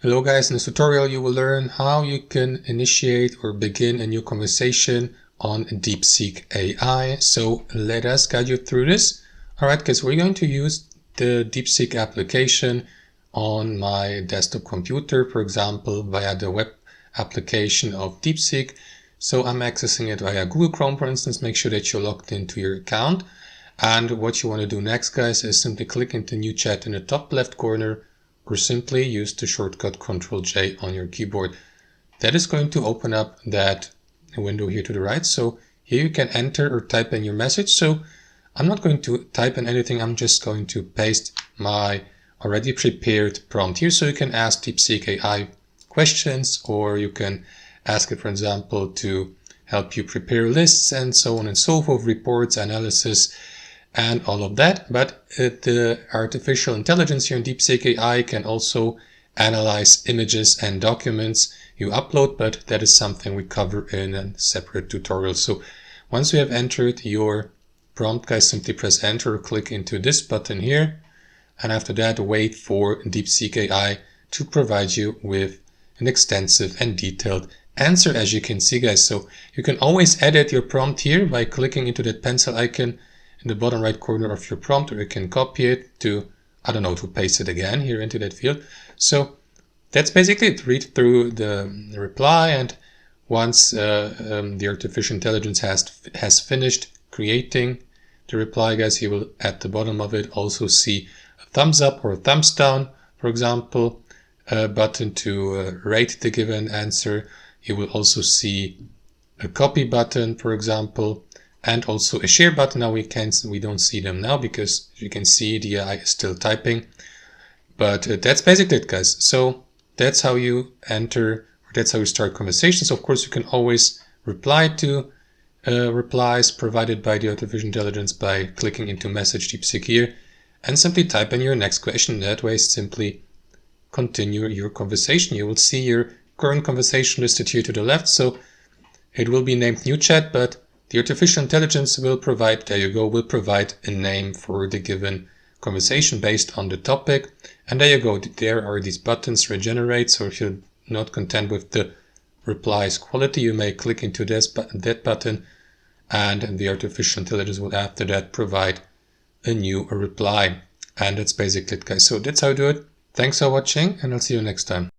Hello guys, in this tutorial you will learn how you can initiate or begin a new conversation on DeepSeek AI. So let us guide you through this. Alright guys, we're going to use the DeepSeek application on my desktop computer, for example, via the web application of DeepSeek. So I'm accessing it via Google Chrome, for instance. Make sure that you're logged into your account. And what you want to do next, guys, is simply click into New Chat in the top left corner, or simply use the shortcut Ctrl-J on your keyboard. That is going to open up that window here to the right. So here you can enter or type in your message. So I'm not going to type in anything. I'm just going to paste my already prepared prompt here. So you can ask DeepSeek AI questions, or you can ask it, for example, to help you prepare lists and so on and so forth, reports, analysis, and all of that. But the artificial intelligence here in DeepSeek AI can also analyze images and documents you upload, but that is something we cover in a separate tutorial. So once you have entered your prompt, guys, simply press enter or click into this button here. And after that, wait for DeepSeek AI to provide you with an extensive and detailed answer, as you can see, guys. So you can always edit your prompt here by clicking into that pencil icon in the bottom right corner of your prompt, or you can copy it to, I don't know, to paste it again here into that field. So that's basically it. Read through the reply, and once the artificial intelligence has finished creating the reply, guys, you will at the bottom of it also see a thumbs up or a thumbs down, for example, a button to rate the given answer. You will also see a copy button, for example, and also a share button. Now we don't see them now because you can see the AI is still typing. But that's basically it, guys. So that's how you enter, or that's how you start conversations. Of course, you can always reply to replies provided by the artificial intelligence by clicking into Message DeepSeek here and simply type in your next question. That way, simply continue your conversation. You will see your current conversation listed here to the left. So it will be named New Chat, but the artificial intelligence will provide, there you go, will provide a name for the given conversation based on the topic. And there you go, there are these buttons, regenerate. So if you're not content with the replies quality, you may click into that button, and the artificial intelligence will after that provide a new reply. And that's basically it, guys. So that's how you do it. Thanks for watching, and I'll see you next time.